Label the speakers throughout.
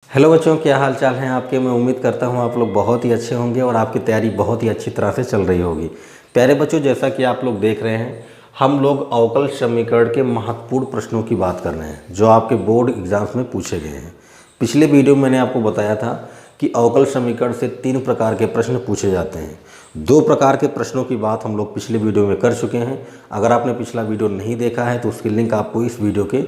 Speaker 1: Hello बच्चों, क्या हाल चाल हैं आपके। मैं उम्मीद करता हूं आप लोग बहुत ही अच्छे होंगे और आपकी तैयारी बहुत ही अच्छी तरह से चल रही होगी। प्यारे बच्चों, जैसा कि आप लोग देख रहे हैं, हम लोग अवकल समीकरण के महत्वपूर्ण प्रश्नों की बात कर रहे हैं जो आपके बोर्ड एग्जाम्स में पूछे गए हैं। पिछले वीडियो में मैंने आपको बताया था कि अवकल समीकरण से 3 प्रकार के प्रश्न पूछे जाते हैं। 2 प्रकार के प्रश्नों की बात हम लोग पिछले वीडियो में कर चुके हैं। अगर आपने पिछला वीडियो नहीं देखा है तो उसकी लिंक आपको इस वीडियो के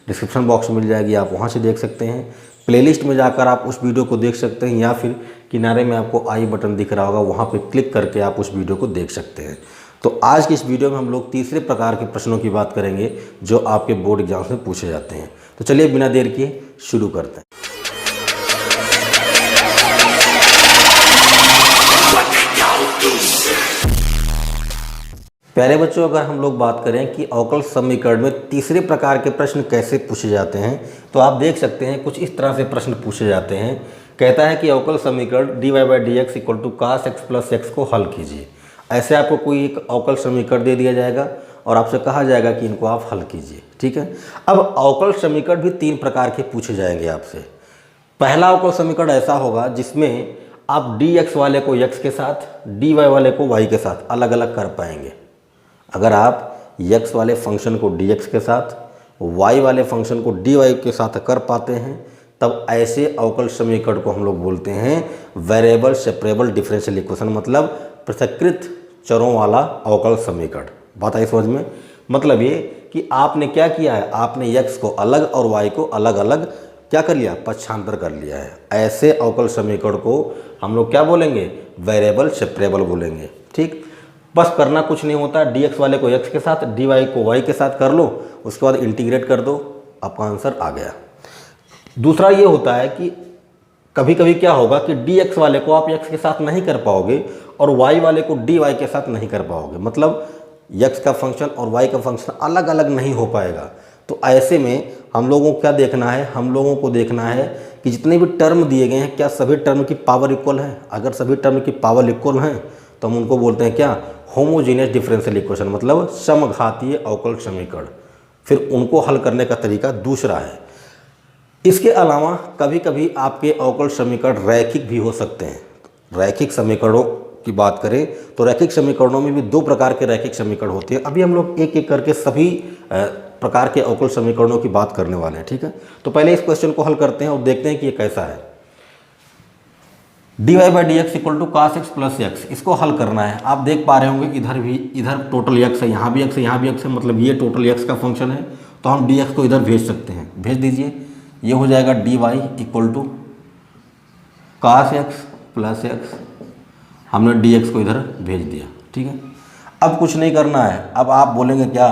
Speaker 1: डिस्क्रिप्शन बॉक्स में मिल जाएगी, आप वहां से देख सकते हैं। प्लेलिस्ट में जाकर आप उस वीडियो को देख सकते हैं या फिर किनारे में आपको आई बटन दिख रहा होगा, वहां पे क्लिक करके आप उस वीडियो को देख सकते हैं। तो आज की इस वीडियो में हम लोग तीसरे प्रकार के प्रश्नों की बात करेंगे जो आपके बोर्ड एग्जाम्स में पूछे जाते हैं। तो चलिए बिना देर किए शुरू करते हैं। प्यारे बच्चों, अगर हम लोग बात करें कि अवकल समीकरण में तीसरे प्रकार के प्रश्न कैसे पूछे जाते हैं तो आप देख सकते हैं कुछ इस तरह से प्रश्न पूछे जाते हैं। कहता है कि अवकल समीकरण dy/dx = cos x + x को हल कीजिए। ऐसे आपको कोई एक अवकल समीकरण दे दिया जाएगा और आपसे कहा जाएगा कि इनको आप हल कीजिए। ठीक है। अब अवकल समीकरण भी 3 प्रकार के पूछे जाएंगे आपसे। पहला अवकल समीकरण ऐसा होगा जिसमें आप dx वाले को x के साथ, dy वाले को y के साथ अलग अलग कर पाएंगे। अगर आप x वाले फंक्शन को dx के साथ, y वाले फंक्शन को dy के साथ कर पाते हैं तब ऐसे अवकल समीकरण को हम लोग बोलते हैं वेरिएबल सेपरेबल डिफरेंशियल इक्वेशन, मतलब पृथक्कृत चरों वाला अवकल समीकरण। बात आई समझ में? मतलब ये कि आपने क्या किया है, आपने x को अलग और y को अलग अलग क्या कर लिया, पक्षांतर कर लिया है। ऐसे अवकल समीकरण को हम लोग क्या बोलेंगे, वेरिएबल सेपरेबल बोलेंगे। ठीक, बस करना कुछ नहीं होता, dx वाले को x के साथ, dy को y के साथ कर लो, उसके बाद इंटीग्रेट कर दो, आपका आंसर आ गया। दूसरा ये होता है कि कभी कभी क्या होगा कि dx वाले को आप x के साथ नहीं कर पाओगे और y वाले को dy के साथ नहीं कर पाओगे, मतलब x का फंक्शन और y का फंक्शन अलग अलग नहीं हो पाएगा। तो ऐसे में हम लोगों को क्या देखना है, हम लोगों को देखना है कि जितने भी टर्म दिए गए हैं क्या सभी टर्म की पावर इक्वल है। अगर सभी टर्म की पावर इक्वल हैं तो हम उनको बोलते हैं क्या, होमोजीनियस डिफरेंशियल इक्वेशन, मतलब समघातीय अवकल समीकरण। फिर उनको हल करने का तरीका दूसरा है। इसके अलावा कभी कभी आपके अवकल समीकरण रैखिक भी हो सकते हैं। रैखिक समीकरणों की बात करें तो रैखिक समीकरणों में भी 2 प्रकार के रैखिक समीकरण होते हैं। अभी हम लोग एक एक करके सभी प्रकार के अवकल समीकरणों की बात करने वाले हैं। ठीक है, तो पहले इस क्वेश्चन को हल करते हैं और देखते हैं कि ये कैसा है। dy/dx = cos x + x, इसको हल करना है। आप देख पा रहे होंगे इधर भी, इधर टोटल x है, यहाँ भी x है, यहाँ भी x है, मतलब ये टोटल x का फंक्शन है। तो हम dx को इधर भेज सकते हैं, भेज दीजिए। ये हो जाएगा dy = cos x + x, हमने dx को इधर भेज दिया। ठीक है, अब कुछ नहीं करना है। अब आप बोलेंगे क्या,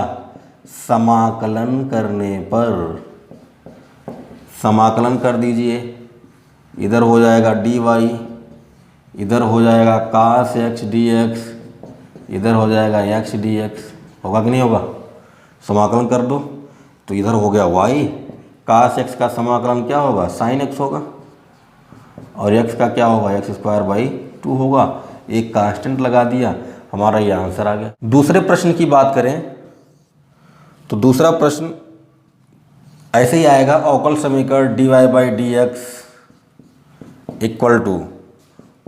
Speaker 1: समाकलन करने पर समाकलन कर दीजिए। इधर हो जाएगा dy, इधर हो जाएगा cos x dx, इधर हो जाएगा x dx। होगा कि नहीं होगा? समाकलन कर दो तो इधर हो गया y, cos x का समाकलन क्या होगा, sin x होगा, और x का क्या होगा, x² / 2 होगा। एक कांस्टेंट लगा दिया, हमारा ये आंसर आ गया। दूसरे प्रश्न की बात करें तो दूसरा प्रश्न ऐसे ही आएगा, अवकल समीकरण dy/dx =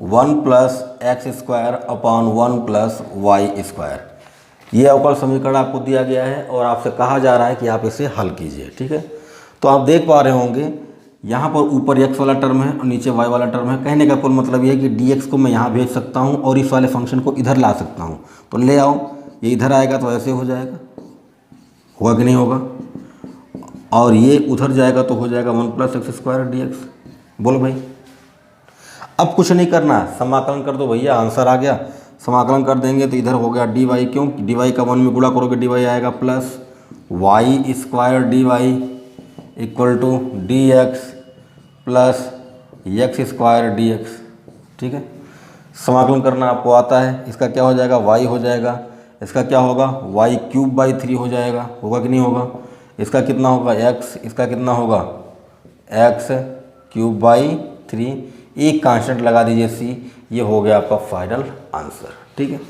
Speaker 1: 1 + x² / 1 + y²। ये अवकल समीकरण आपको दिया गया है और आपसे कहा जा रहा है कि आप इसे हल कीजिए। ठीक है, तो आप देख पा रहे होंगे यहाँ पर ऊपर x वाला टर्म है और नीचे y वाला टर्म है। कहने का कुल मतलब ये है कि dx को मैं यहाँ भेज सकता हूँ और इस वाले फंक्शन को इधर ला सकता हूँ। तो ले आओ, ये इधर आएगा तो ऐसे हो जाएगा, होगा कि नहीं होगा, और ये उधर जाएगा तो हो जाएगा 1 + x² dx। बोलो भाई, अब कुछ नहीं करना, समाकलन कर दो भैया, आंसर आ गया। समाकलन कर देंगे तो इधर हो गया dy, क्यों, dy का 1 में गुणा करोगे dy आएगा plus y² dy = dx plus x² dx। ठीक है, समाकलन करना आपको आता है। इसका क्या हो जाएगा, y हो जाएगा, इसका क्या होगा, y³ / 3 हो जाएगा। होगा कि नहीं होगा? इसका कितना होगा, x, इसका कितना होगा, x³ / 3। एक कांस्टेंट लगा दीजिए c, ये हो गया आपका फाइनल आंसर। ठीक है,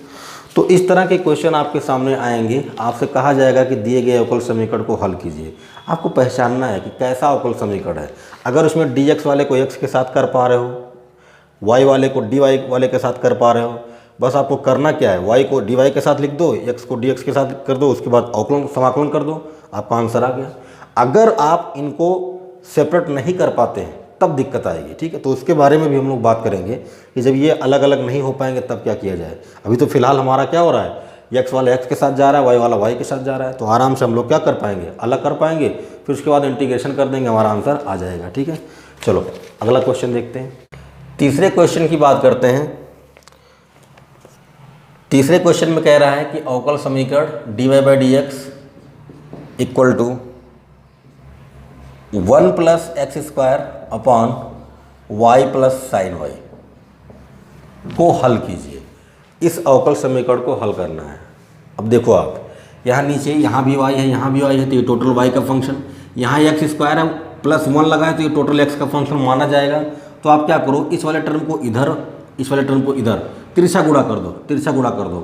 Speaker 1: तो इस तरह के क्वेश्चन आपके सामने आएंगे, आपसे कहा जाएगा कि दिए गए अवकल समीकरण को हल कीजिए। आपको पहचानना है कि कैसा अवकल समीकरण है। अगर उसमें dx वाले को x के साथ कर पा रहे हो, y वाले को dy वाले के साथ कर पा रहे हो, बस आपको करना क्या है, y को dy के साथ लिख दो, x को dx के साथ कर दो, उसके बाद अवकलन समाकलन कर दो, आपका आंसर आ गया। अगर आप इनको सेपरेट नहीं कर पाते हैं तब दिक्कत आएगी, ठीक है। तो उसके बारे में भी हम लोग बात करेंगे कि जब ये अलग अलग नहीं हो पाएंगे तब क्या किया जाए। अभी तो फिलहाल हमारा क्या हो रहा है, x वाला x के साथ जा रहा है, y वाला y के साथ जा रहा है, तो आराम से हम लोग क्या कर पाएंगे, अलग कर पाएंगे, फिर उसके बाद इंटीग्रेशन कर देंगे, हमारा आंसर आ जाएगा, ठीक है। चलो अगला क्वेश्चन देखते हैं। तीसरे क्वेश्चन की बात करते हैं। तीसरे क्वेश्चन में कह रहा है कि अवकल समीकरण dy/dx equal to 1 plus x square upon y plus sine y को हल कीजिए। इस अवकल समीकरण को हल करना है। अब देखो आप यहाँ नीचे, यहाँ भी y है, यहाँ भी y है, तो ये टोटल y का फंक्शन, यहाँ एक्स स्क्वायर है प्लस 1 लगा है तो ये टोटल x का फंक्शन माना जाएगा। तो आप क्या करो, इस वाले टर्म को इधर, इस वाले टर्म को इधर तिरछा गुणा कर दो, तिरछा गुणा कर दो,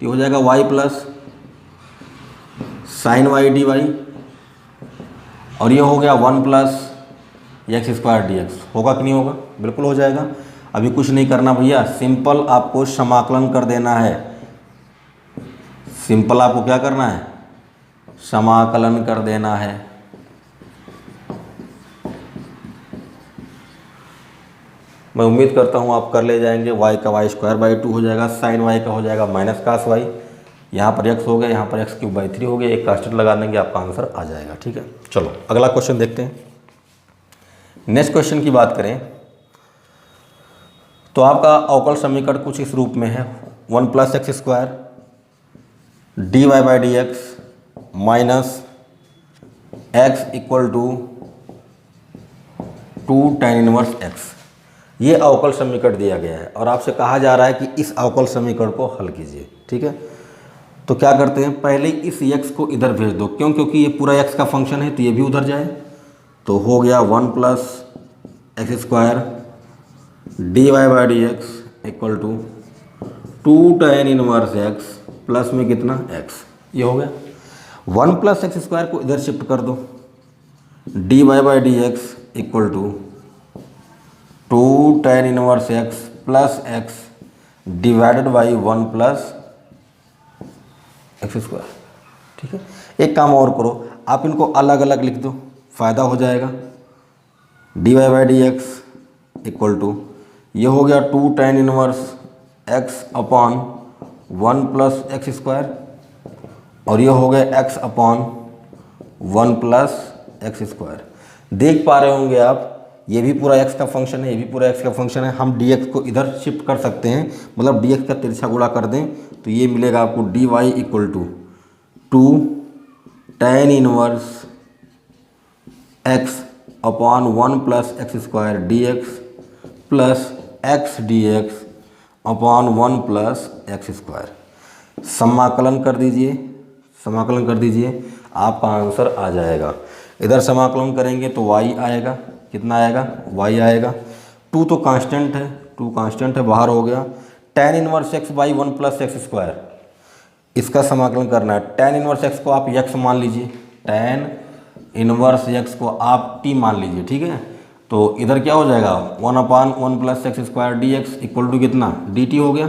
Speaker 1: तो हो जाएगा y plus sine y d y, और ये हो गया 1 plus x square d x. होगा कि नहीं होगा, बिल्कुल हो जाएगा। अभी कुछ नहीं करना भैया, सिंपल आपको समाकलन कर देना है। सिंपल आपको क्या करना है, समाकलन कर देना है। मैं उम्मीद करता हूँ आप कर ले जाएंगे। y का y²/2 हो जाएगा, साइन y का हो जाएगा माइनस कास y, यहाँ पर x हो गया, यहाँ पर x³/3 हो गया, एक कांस्टेंट लगा देंगे, आपका आंसर आ जाएगा, ठीक है। चलो अगला क्वेश्चन देखते हैं। नेक्स्ट क्वेश्चन की बात करें तो आपका अवकल समीकरण कुछ इस रूप में है, 1 plus x square dy/dx minus x equal to 2 tan inverse x। ये अवकल समीकरण दिया गया है और आपसे कहा जा रहा है कि इस अवकल समीकरण को हल कीजिए, ठीक है। तो क्या करते हैं, पहले इस x को इधर भेज दो, क्यों, क्योंकि ये पूरा x का फंक्शन है तो ये भी उधर जाए। तो हो गया 1 plus x square dy/dx equal to 2 tan inverse x plus में कितना x, ये हो गया। 1 प्लस एक्स स्क्वायर को इधर शिफ्ट कर दो, dy/dx equal to 2 tan inverse x plus x divided by 1 plus x square, ठीक है। एक काम और करो, आप इनको अलग अलग लिख दो, फ़ायदा हो जाएगा। dy/dx इक्वल टू ये हो गया 2 tan inverse x upon 1 plus x square, और ये हो गया x upon 1 plus x square. देख पा रहे होंगे आप, ये भी पूरा x का फंक्शन है, ये भी पूरा x का फंक्शन है। हम dx को इधर शिफ्ट कर सकते हैं, मतलब dx का तिरछा गुणा कर दें तो ये मिलेगा आपको dy equal to 2 tan inverse x upon 1 plus x square dx plus x dx upon 1 plus x square. समाकलन कर दीजिए, समाकलन कर दीजिए, आपका आंसर आ जाएगा। इधर समाकलन करेंगे तो y आएगा, कितना आएगा, y आएगा। 2 तो कांस्टेंट है, 2 कांस्टेंट है, बाहर हो गया। tan inverse x by 1 plus x square, इसका समाकलन करना है। tan इनवर्स x को आप x मान लीजिए, tan इनवर्स x को आप t मान लीजिए, ठीक है। तो इधर क्या हो जाएगा, 1/1 plus x square d x equal to कितना, dt हो गया,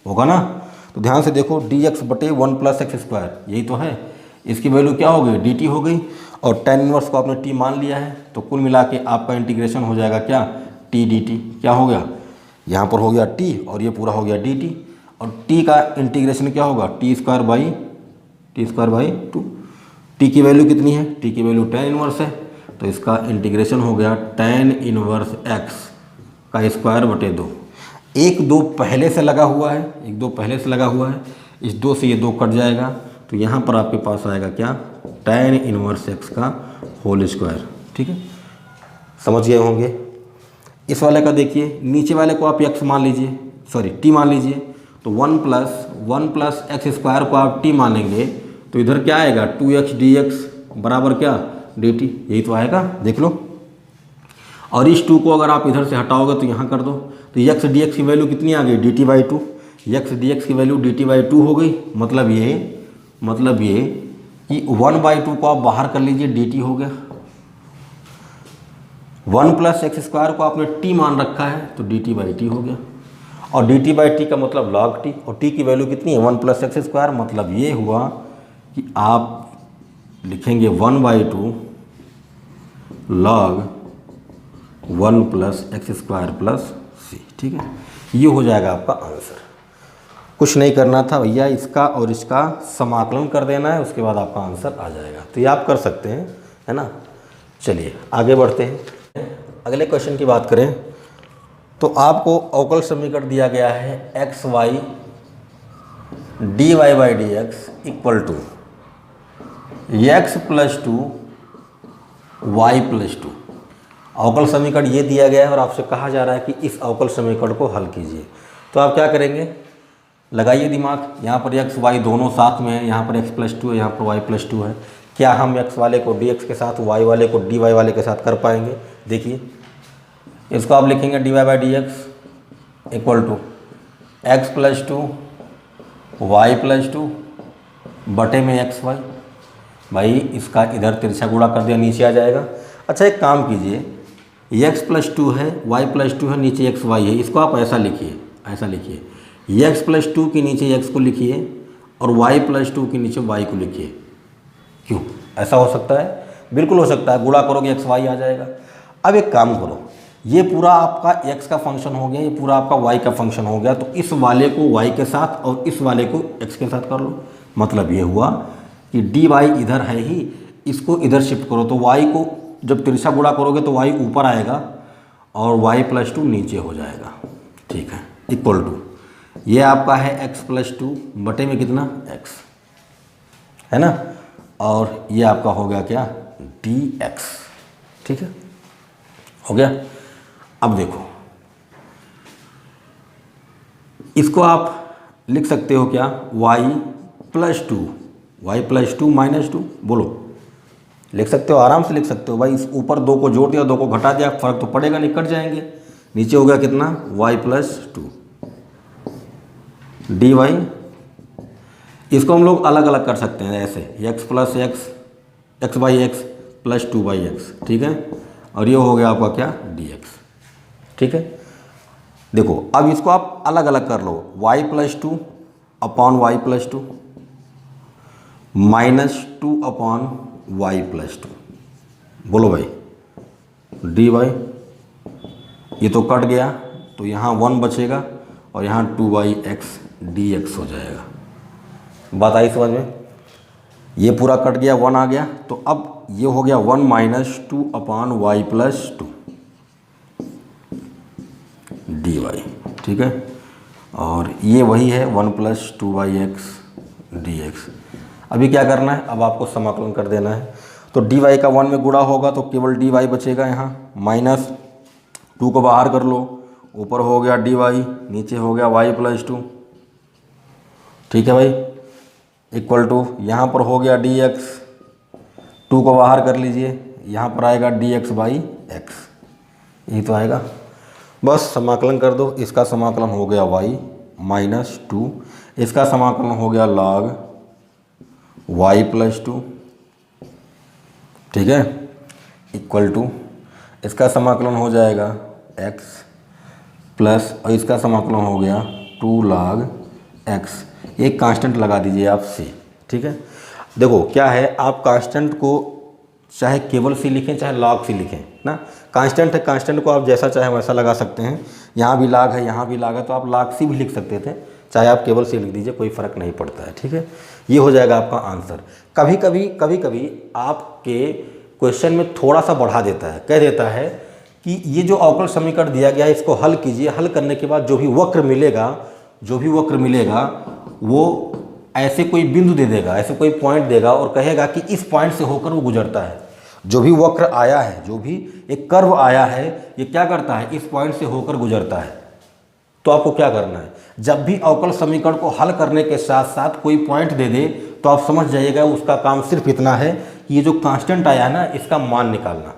Speaker 1: होगा ना। तो ध्यान से देखो, dx/1 प्लस एक्स स्क्वायर यही तो है, इसकी वैल्यू क्या हो गई, dt हो गई, और tan इनवर्स को आपने t मान लिया है। तो कुल मिला के आपका इंटीग्रेशन हो जाएगा क्या, t dt। क्या हो गया, यहाँ पर हो गया t और ये पूरा हो गया dt, और t का इंटीग्रेशन क्या होगा, t² बाई 2। t की वैल्यू कितनी है, t की वैल्यू tan इनवर्स है, तो इसका इंटीग्रेशन हो गया tan इनवर्स x का स्क्वायर बटे 2। 1-2 पहले से लगा हुआ है, 1-2 पहले से लगा हुआ है, इस 2 से ये 2 कट जाएगा, तो यहाँ पर आपके पास आएगा क्या, tan इनवर्स x का होल स्क्वायर, ठीक है। समझ गए होंगे। इस वाले का देखिए, नीचे वाले को आप x मान लीजिए, सॉरी t मान लीजिए, तो 1 प्लस एक्स स्क्वायर को आप t मानेंगे तो इधर क्या आएगा, 2x dx बराबर क्या, dt, यही तो आएगा, देख लो। और इस 2 को अगर आप इधर से हटाओगे तो यहाँ कर दो, तो x dx की वैल्यू कितनी आ गई, dt/2। एक्स डी एक्स की value D T by two हो गई। मतलब ये कि 1/2 को आप बाहर कर लीजिए, डी टी हो गया। 1 प्लस एक्स स्क्वायर को आपने टी मान रखा है तो डी टी बाई टी हो गया। और डी टी बाई टी का मतलब लॉग टी, और टी की वैल्यू कितनी है 1 प्लस एक्स स्क्वायर। मतलब ये हुआ कि आप लिखेंगे 1/2 log 1 plus x square plus c. ठीक है, ये हो जाएगा आपका आंसर। कुछ नहीं करना था भैया, इसका और इसका समाकलन कर देना है, उसके बाद आपका आंसर आ जाएगा। तो ये आप कर सकते हैं, है ना। चलिए आगे बढ़ते हैं। अगले क्वेश्चन की बात करें तो आपको अवकल समीकरण दिया गया है x y d y by d x equal to x plus two y plus two. अवकल समीकरण ये दिया गया है और आपसे कहा जा रहा है कि इस अवकल समीकरण को हल कीजिए। तो आप क्या करेंगे, लगाइए दिमाग। यहाँ पर एक्स वाई दोनों साथ में है, यहाँ पर एक्स प्लस टू है, यहाँ पर वाई प्लस टू है। क्या हम एक्स वाले को डी एक्स के साथ, वाई वाले को डी वाई वाले के साथ कर पाएंगे? देखिए, इसको आप लिखेंगे d y by d x equal to x plus two y plus two बटे में एक्स वाई। भाई इसका इधर तिरछा गुणा कर दिया, नीचे आ जाएगा। अच्छा एक काम कीजिए, एक्स प्लस टू है, वाई प्लस टू है, नीचे एक्स वाई है, इसको आप ऐसा लिखिए, ऐसा लिखिए, एक्स प्लस टू के नीचे एक्स को लिखिए और वाई प्लस टू के नीचे वाई को लिखिए। क्यों ऐसा हो सकता है? बिल्कुल हो सकता है, गुणा करोगे एक्स वाई आ जाएगा। अब एक काम करो, ये पूरा आपका एक्स का फंक्शन हो गया, ये पूरा आपका वाई का फंक्शन हो गया, तो इस वाले को वाई के साथ और इस वाले को एक्स के साथ कर लो। मतलब ये हुआ कि डी वाई इधर है ही, इसको इधर शिफ्ट करो, तो वाई को जब तिरछा गुणा करोगे तो वाई ऊपर आएगा और वाई प्लस टू नीचे हो जाएगा। ठीक है, इक्वल टू ये आपका है एक्स प्लस टू बटे में कितना एक्स, है ना, और ये आपका हो गया क्या डी एक्स। ठीक है, हो गया। अब देखो, इसको आप लिख सकते हो क्या, y plus two minus two, बोलो लिख सकते हो, आराम से लिख सकते हो भाई। इस ऊपर दो को जोड़ दिया, दो को घटा दिया, फर्क तो पड़ेगा नहीं, कट जाएंगे। नीचे हो गया कितना y plus two d y. इसको हम लोग अलग अलग कर सकते हैं ऐसे, x plus x, x by x plus two by x. ठीक है, और ये हो गया आपका क्या डी एक्स। ठीक है, देखो अब इसको आप अलग अलग कर लो, y plus two upon y plus two minus two upon y plus two. बोलो भाई डी वाई, ये तो कट गया तो यहाँ 1 बचेगा और यहाँ 2/x dx हो जाएगा। बात आई समझ में? ये पूरा कट गया, 1 आ गया, तो अब ये हो गया 1 minus two upon y plus two d y. ठीक है, और ये वही है 1 प्लस 2/x dx। अभी क्या करना है, अब आपको समाकलन कर देना है। तो डी वाई का 1 में गुणा होगा तो केवल डी वाई बचेगा, यहाँ माइनस 2 को बाहर कर लो, ऊपर हो गया डी वाई, नीचे हो गया वाई प्लस टू। ठीक है भाई, इक्वल टू यहाँ पर हो गया डी एक्स, 2 को बाहर कर लीजिए, यहाँ पर आएगा डी एक्स बाई एक्स, यही तो आएगा। बस समाकलन कर दो, इसका समाकलन हो गया वाई माइनस 2, इसका समाकलन हो गया लॉग वाई प्लस 2। ठीक है, इक्वल टू इसका समाकलन हो जाएगा x प्लस, और इसका समाकलन हो गया 2 log x। एक कांस्टेंट लगा दीजिए आप c। ठीक है, देखो क्या है, आप कांस्टेंट को चाहे केवल c लिखें चाहे log c लिखें ना, कांस्टेंट है, कांस्टेंट को आप जैसा चाहे वैसा लगा सकते हैं। यहाँ भी log है, यहाँ भी log है, तो आप log c भी लिख सकते थे, चाहे आप केवल c लिख दीजिए, कोई फ़र्क नहीं पड़ता है। ठीक है, ये हो जाएगा आपका आंसर। कभी कभी आपके क्वेश्चन में थोड़ा सा बढ़ा देता है, कह देता है कि ये जो अवकल समीकरण दिया गया है इसको हल कीजिए, हल करने के बाद जो भी वक्र मिलेगा वो ऐसे कोई बिंदु दे देगा, ऐसे कोई पॉइंट देगा और कहेगा कि इस पॉइंट से होकर वो गुजरता है। जो भी वक्र आया है, जो भी एक कर्व आया है, ये क्या करता है, इस पॉइंट से होकर गुजरता है। तो आपको क्या करना है, जब भी अवकल समीकरण को हल करने के साथ साथ कोई पॉइंट दे दे तो आप समझ जाइएगा उसका काम सिर्फ इतना है कि ये जो कांस्टेंट आया है ना, इसका मान निकालना।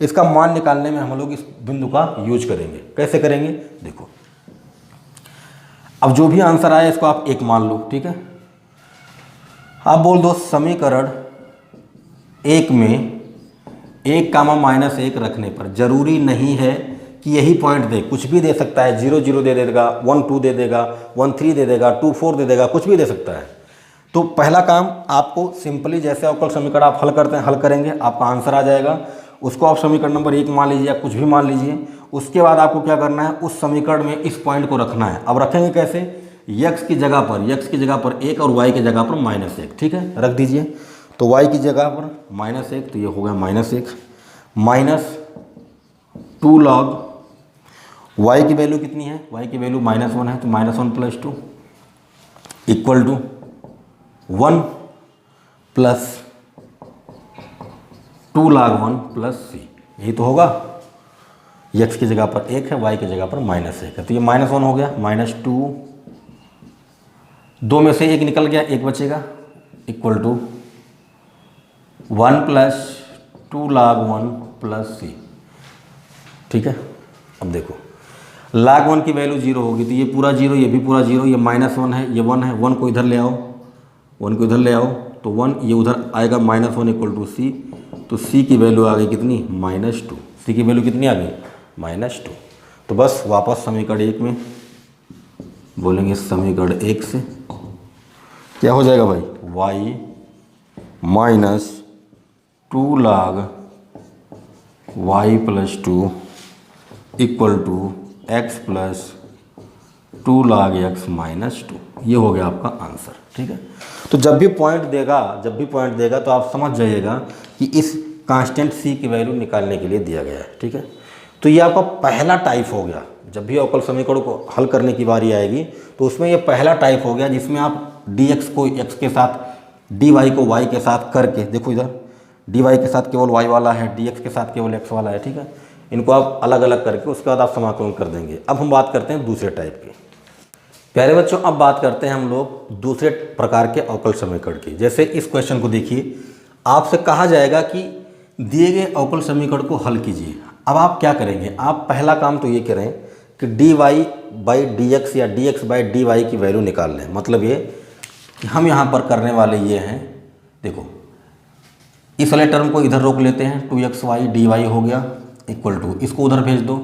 Speaker 1: इसका मान निकालने में हम लोग इस बिंदु का यूज करेंगे। कैसे करेंगे, देखो अब जो भी आंसर आए इसको आप 1 मान लो, ठीक है। आप बोल दो समीकरण 1 में 1, -1 रखने पर जरूरी नहीं है कि यही पॉइंट दे, कुछ भी दे सकता है, 0 0 दे देगा, 1 2 दे देगा, 1 3 दे देगा, 2 4 दे देगा, कुछ भी दे सकता है। तो पहला काम आपको सिंपली जैसे अवकल समीकरण आप हल करते हैं, हल करेंगे, आपका आंसर आ जाएगा। उसको आप समीकरण नंबर 1 मान लीजिए या कुछ भी मान लीजिए। उसके बाद आपको क्या करना है, उस समीकरण में इस पॉइंट को रखना है। अब रखेंगे कैसे, x की जगह पर 1 और y की जगह पर -1, ठीक है, रख दीजिए। तो y की जगह पर -1, तो ये हो गया -1 माइनस 2 log y की वैल्यू कितनी है, y की वैल्यू -1 है, तो -1 + 2 equal to 1 plus 2 log 1 plus c, यही तो होगा। x की जगह पर 1 है, y की जगह पर -1 है, तो ये -1 हो गया, -2, 2 में से 1 निकल गया, 1 बचेगा, equal to 1 plus 2 log 1 plus c, ठीक है। अब देखो log 1 की वैल्यू 0 होगी, तो ये पूरा 0, ये भी पूरा 0, ये -1 है, ये 1 है, 1 को इधर ले आओ, 1 को इधर ले आओ, तो 1 ये उधर आएगा, -1 इक्वल टू c, तो c की वैल्यू आ गई कितनी, -2, c की वैल्यू कितनी आ गई, -2। तो बस वापस समीकरण 1 में बोलेंगे, समीकरण 1 से क्या हो जाएगा भाई, y -2 log y + 2 equal to x + 2 log x - 2, ये हो गया आपका आंसर, ठीक है। तो जब भी पॉइंट देगा तो आप समझ जाइएगा कि इस कांस्टेंट c की वैल्यू निकालने के लिए दिया गया है, ठीक है। तो ये आपका पहला टाइप हो गया। जब भी अवकल समीकरण को हल करने की बारी आएगी तो उसमें ये पहला टाइप हो गया, जिसमें आप dx को x के साथ, dy को y के साथ करके, देखो इधर dy के साथ केवल y वाला है, dx के साथ केवल x वाला है, ठीक है। इनको आप अलग अलग करके उसके बाद आप समाकलन कर देंगे। अब हम बात करते हैं दूसरे टाइप की। प्यारे बच्चों, अब बात करते हैं हम लोग दूसरे प्रकार के अवकल समीकरण की। जैसे इस क्वेश्चन को देखिए, आपसे कहा जाएगा कि दिए गए अवकल समीकरण को हल कीजिए। अब आप क्या करेंगे, आप पहला काम तो ये करें कि dy/dx या dx/dy की वैल्यू निकाल लें। मतलब ये कि हम यहाँ पर करने वाले ये हैं, देखो इस वाले टर्म को इधर रोक लेते हैं, 2xy dy हो गया, इक्वल टू इसको उधर भेज दो,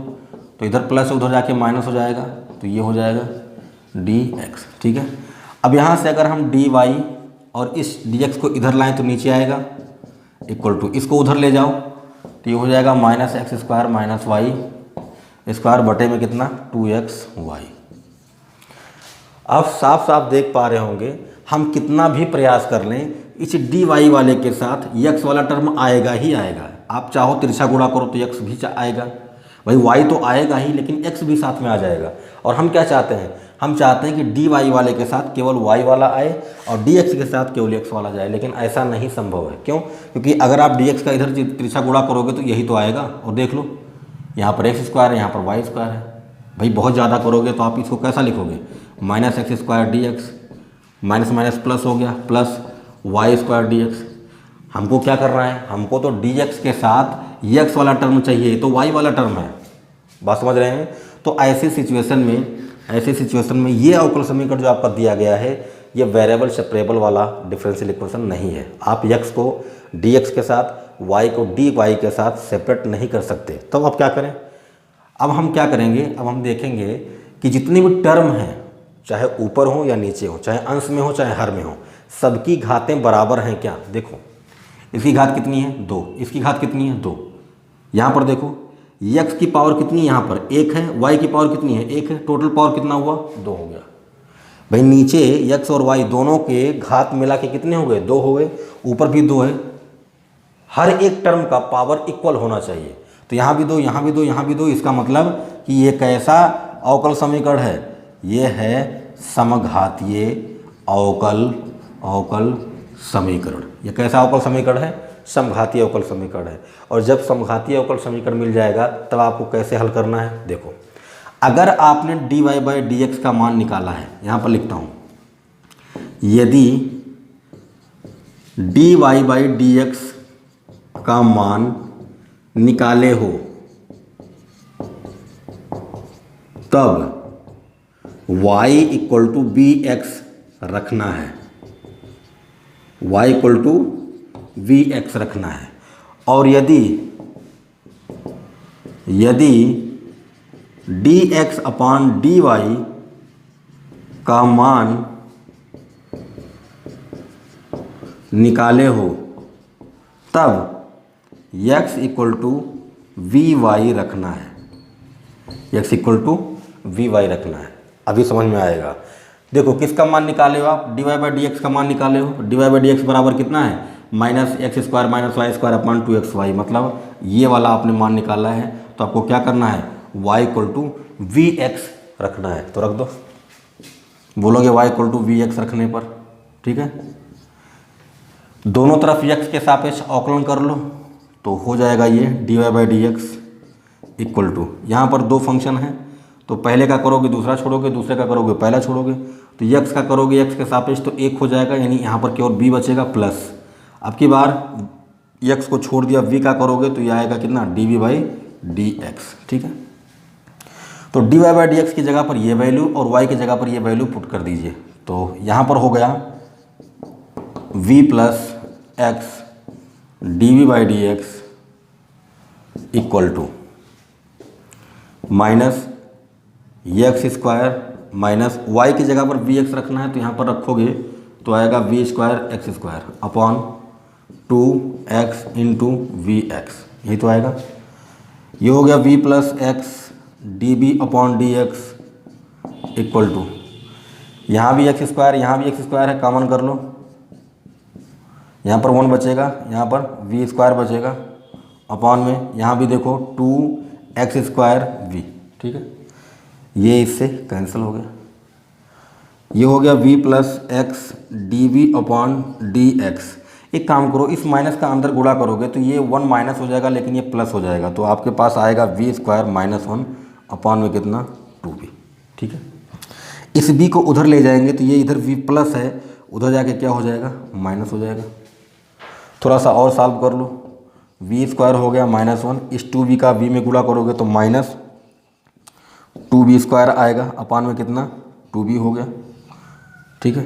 Speaker 1: तो इधर प्लस उधर जाके माइनस हो जाएगा, तो ये हो जाएगा dx, ठीक है। अब यहाँ से अगर हम dy और इस dx को इधर लाएं तो नीचे आएगा, इक्वल टू इसको उधर ले जाओ, तो ये हो जाएगा -x² - y स्क्वायर बटे में कितना, 2xy। आप साफ साफ देख पा रहे होंगे, हम कितना भी प्रयास कर लें, इस dy वाले के साथ x वाला टर्म आएगा ही आएगा। आप चाहो तिरछा गुणा करो तो x भी आएगा, भाई y तो आएगा ही, लेकिन x भी साथ में आ जाएगा। और हम क्या चाहते हैं, हम चाहते हैं कि dy वाले के साथ केवल y वाला आए और dx के साथ केवल x वाला जाए, लेकिन ऐसा नहीं संभव है। क्यों? क्योंकि अगर आप dx का इधर तिरछा गुणा करोगे तो यही तो आएगा। और देख लो, यहाँ पर x² है, यहाँ पर y² है। भाई बहुत ज़्यादा करोगे तो आप इसको कैसा लिखोगे, -x² dx, minus minus plus हो गया, प्लस y² dx। हमको क्या करना है, हमको तो dx के साथ x वाला टर्म चाहिए, तो y वाला टर्म है। बात समझ रहे हैं? तो ऐसी सिचुएशन में ये अवकल समीकरण जो आपका दिया गया है, ये वेरिएबल सेपरेबल वाला डिफरेंशियल इक्वेशन नहीं है। आप x को dx के साथ, y को dy के साथ सेपरेट नहीं कर सकते। तब आप क्या करें, अब हम क्या करेंगे, अब हम देखेंगे कि जितनी भी टर्म हैं, चाहे ऊपर हो या नीचे हो, चाहे अंश में हो चाहे हर में हो, सबकी घातें बराबर हैं क्या। देखो इसकी घात कितनी है, 2, इसकी घात कितनी है, 2। यहाँ पर देखो x की पावर कितनी है, यहाँ पर 1 है, y की पावर कितनी है, 1 है, टोटल पावर कितना हुआ, 2 हो गया। भाई नीचे x और y दोनों के घात मिला के कितने हो गए, 2 हो गए, ऊपर भी 2 है। हर एक टर्म का पावर इक्वल होना चाहिए। तो यहाँ भी 2, यहाँ भी 2, यहाँ भी 2। इसका मतलब कि ये कैसा अवकल समीकरण है, ये है समघातीय अवकल समीकरण। ये कैसा अवकल समीकरण है, समघातीय अवकल समीकरण है। और जब समघातीय अवकल समीकरण मिल जाएगा तब आपको कैसे हल करना है। देखो अगर आपने dy/dx का मान निकाला है, यहाँ पर लिखता हूँ, यदि dy/dx का मान निकाले हो तब y equal to b x रखना है, y equal to v x रखना है। और यदि d x upon d y का मान निकाले हो तब x equal to v y रखना है, x equal to v y रखना है। अभी समझ में आएगा। देखो किसका मान निकाले हो आप, d y by d x का मान निकाले हो। D y by d x बराबर कितना है, minus x square minus y square upon 2xy, मतलब ये वाला आपने मान निकाला है। तो आपको क्या करना है, y equal to v x रखना है। तो रख दो, बोलोगे y equal to v x रखने पर, ठीक है। दोनों तरफ x के सापेक्ष अवकलन कर लो तो हो जाएगा ये d y by d x equal to, यहाँ पर दो फंक्शन हैं तो पहले का करोगे दूसरा छोड़ोगे, दूसरे का करोगे पहला छोड़ोगे। तो x का करोगे x के सापेक्ष तो 1 हो जाएगा, यानी यहाँ पर केवल b बचेगा प्लस। अब की बार x को छोड़ दिया, v का करोगे तो ये आएगा कितना, d v by d x, ठीक है। तो d y by d x की जगह पर ये वैल्यू और y की जगह पर ये वैल्यू पुट कर दीजिए। तो यहाँ पर हो गया v plus x d v by d x equal to minus x square minus y की जगह पर वी एक्स रखना है तो यहाँ पर रखोगे तो आएगा v square x square upon 2x into v x, यही तो आएगा। ये हो गया v plus x d b upon d x equal to, यहाँ भी एक्स स्क्वायर यहाँ भी एक्स स्क्वायर है, कॉमन कर लो। यहाँ पर 1 बचेगा, यहाँ पर वी स्क्वायर बचेगा अपॉन में यहाँ भी देखो 2x स्क्वायर वी, ठीक है। ये इससे कैंसिल हो गया। ये हो गया v plus x d v upon d x. एक काम करो, इस माइनस का अंदर गुणा करोगे तो ये 1 माइनस हो जाएगा लेकिन ये प्लस हो जाएगा, तो आपके पास आएगा वी स्क्वायर माइनस 1 अपॉन में कितना 2v, ठीक है। इस b को उधर ले जाएंगे तो ये इधर v प्लस है, उधर जाके क्या हो जाएगा, माइनस हो जाएगा। थोड़ा सा और सॉल्व कर लो, वी स्क्वायर हो गया माइनस 1, इस 2v का v में गुणा करोगे तो माइनस 2v स्क्वायर आएगा अपॉन में कितना 2v हो गया, ठीक है।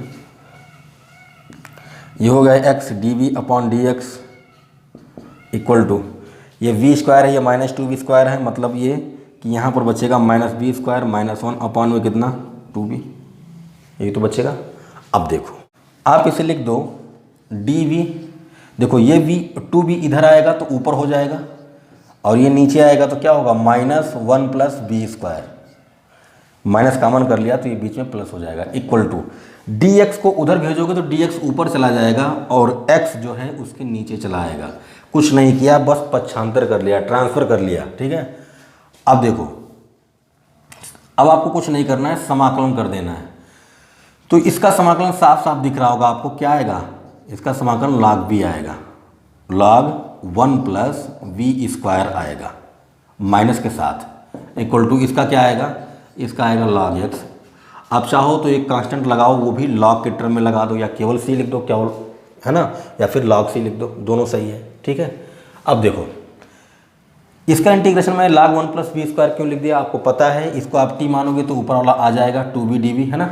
Speaker 1: ये हो गया x d v upon d x equal to, ये v स्क्वायर है ये माइनस 2v स्क्वायर है, मतलब ये कि यहाँ पर बचेगा minus b square minus 1 upon में कितना 2v, यही तो बचेगा। अब देखो आप इसे लिख दो डी वी, देखो ये v 2v इधर आएगा तो ऊपर हो जाएगा और ये नीचे आएगा तो क्या होगा minus 1 plus b square, minus common कर लिया तो ये बीच में प्लस हो जाएगा इक्वल टू dx को उधर भेजोगे तो dx ऊपर चला जाएगा और x जो है उसके नीचे चला आएगा। कुछ नहीं किया, बस पक्षांतर कर लिया, ट्रांसफ़र कर लिया, ठीक है। अब देखो, अब आपको कुछ नहीं करना है, समाकलन कर देना है। तो इसका समाकलन साफ साफ दिख रहा होगा आपको, क्या आएगा, इसका समाकलन log b आएगा, log 1 प्लस वी स्क्वायर आएगा माइनस के साथ इक्वल टू इसका क्या आएगा, इसका आएगा log x। आप चाहो तो एक कांस्टेंट लगाओ, वो भी log के टर्म में लगा दो, या केवल c लिख दो, केवल, है ना, या फिर log c लिख दो, दोनों सही है, ठीक है। अब देखो इसका इंटीग्रेशन में log 1 प्लस वी स्क्वायर क्यों लिख दिया, आपको पता है, इसको आप t मानोगे तो ऊपर वाला आ जाएगा 2b dv, है ना।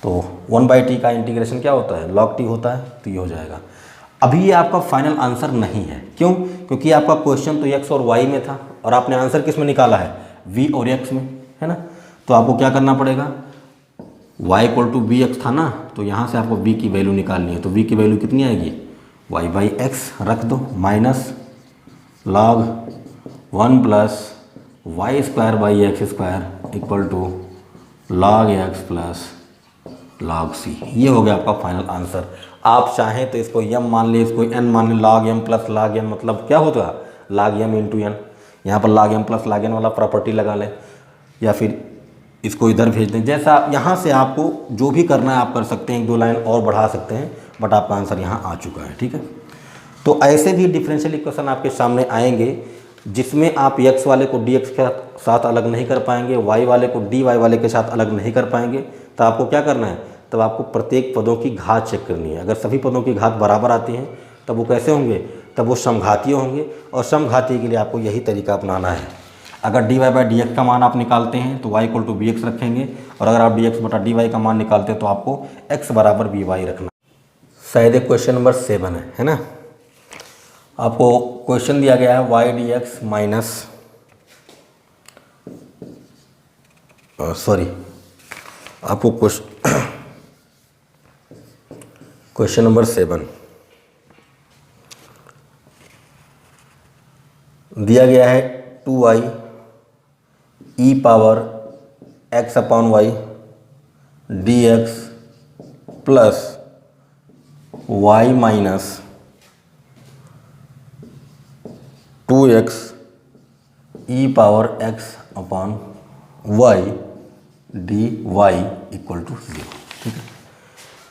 Speaker 1: तो 1/t का इंटीग्रेशन क्या होता है, log t होता है, तो ये हो जाएगा। अभी ये आपका फाइनल आंसर नहीं है, क्यों, क्योंकि आपका क्वेश्चन तो x और y में था और आपने आंसर किस में निकाला है, v और x में, है ना। तो आपको क्या करना पड़ेगा, y equal to b x था ना, तो यहाँ से आपको b की वैल्यू निकालनी है। तो v की वैल्यू कितनी आएगी, y बाई एक्स रख दो minus log 1 plus y square by x square equal to log x plus log c। ये हो गया आपका फाइनल आंसर। आप चाहें तो इसको m मान ले, इसको n मान ले, log m plus log n मतलब क्या होगा, log m इंटू n। यहाँ पर log m plus log n वाला प्रॉपर्टी लगा लें, या फिर इसको इधर भेज दें, जैसा यहाँ से आपको जो भी करना है आप कर सकते हैं, 1-2 लाइन और बढ़ा सकते हैं, बट आपका आंसर यहाँ आ चुका है, ठीक है। तो ऐसे भी डिफरेंशियल इक्वेशन आपके सामने आएंगे जिसमें आप x वाले को dx के साथ अलग नहीं कर पाएंगे, y वाले को dy वाले के साथ अलग नहीं कर पाएंगे। तो आपको क्या करना है, तब आपको प्रत्येक पदों की घात चेक करनी है। अगर सभी पदों की घात बराबर आती हैं तब वो कैसे होंगे, तब वो समघातीय होंगे, और समघातीय के लिए आपको यही तरीका अपनाना है। अगर d y by d x का मान आप निकालते हैं तो y equal to b x रखेंगे, और अगर आप डी एक्स बटा डी वाई का मान निकालते हैं तो आपको x बराबर बी वाई रखना। शायद क्वेश्चन नंबर 7 है ना। आपको क्वेश्चन दिया गया है y डी एक्स माइनस आपको क्वेश्चन नंबर 7 दिया गया है 2y e power x upon y d x plus y minus 2x e power x upon y d y equal to 0। ठीक है,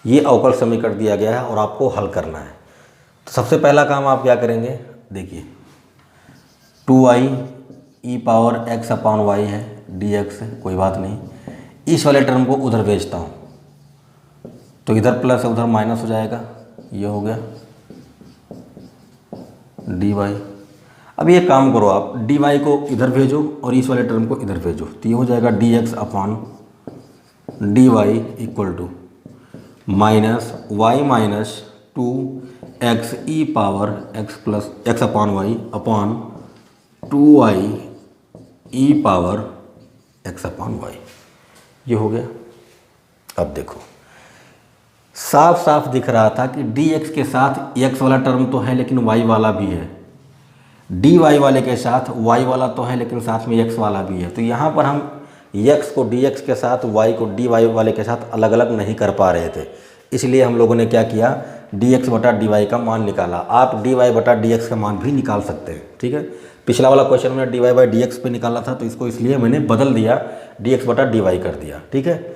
Speaker 1: ये अवकल समीकरण दिया गया है और आपको हल करना है। तो सबसे पहला काम आप क्या करेंगे, देखिए 2y e power x upon Y है डी एक्स है, कोई बात नहीं। इस वाले टर्म को उधर भेजता हूँ तो इधर प्लस है उधर माइनस हो जाएगा, ये हो गया डी वाई। अब ये काम करो आप, डी वाई को इधर भेजो और इस वाले टर्म को इधर भेजो, तो ये हो जाएगा d x upon d y equal to minus y minus 2x e power x plus x upon y upon 2y e power x upon y, ये हो गया। अब देखो साफ साफ दिख रहा था कि dx के साथ x वाला टर्म तो है लेकिन y वाला भी है, dy वाले के साथ y वाला तो है लेकिन साथ में x वाला भी है। तो यहाँ पर हम x को dx के साथ y को dy वाले के साथ अलग अलग नहीं कर पा रहे थे, इसलिए हम लोगों ने क्या किया, dx बटा dy का मान निकाला। आप dy बटा dx का मान भी निकाल सकते हैं। ठीक है, पिछला वाला क्वेश्चन में dy बाई dx पे निकाला था तो इसको इसलिए मैंने बदल दिया, dx बटा dy कर दिया। ठीक है,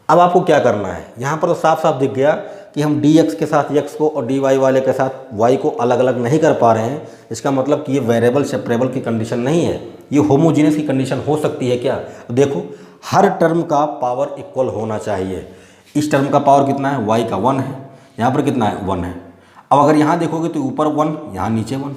Speaker 1: अब आपको क्या करना है, यहाँ पर तो साफ साफ दिख गया कि हम dx के साथ x को और dy वाले के साथ y को अलग अलग नहीं कर पा रहे हैं। इसका मतलब कि ये वेरिएबल सेपरेबल की कंडीशन नहीं है, ये होमोजीनियस की कंडीशन हो सकती है क्या। देखो हर टर्म का पावर इक्वल होना चाहिए। इस टर्म का पावर कितना है, y का 1 है, यहाँ पर कितना है 1 है। अब अगर यहाँ देखोगे तो ऊपर 1 यहाँ नीचे 1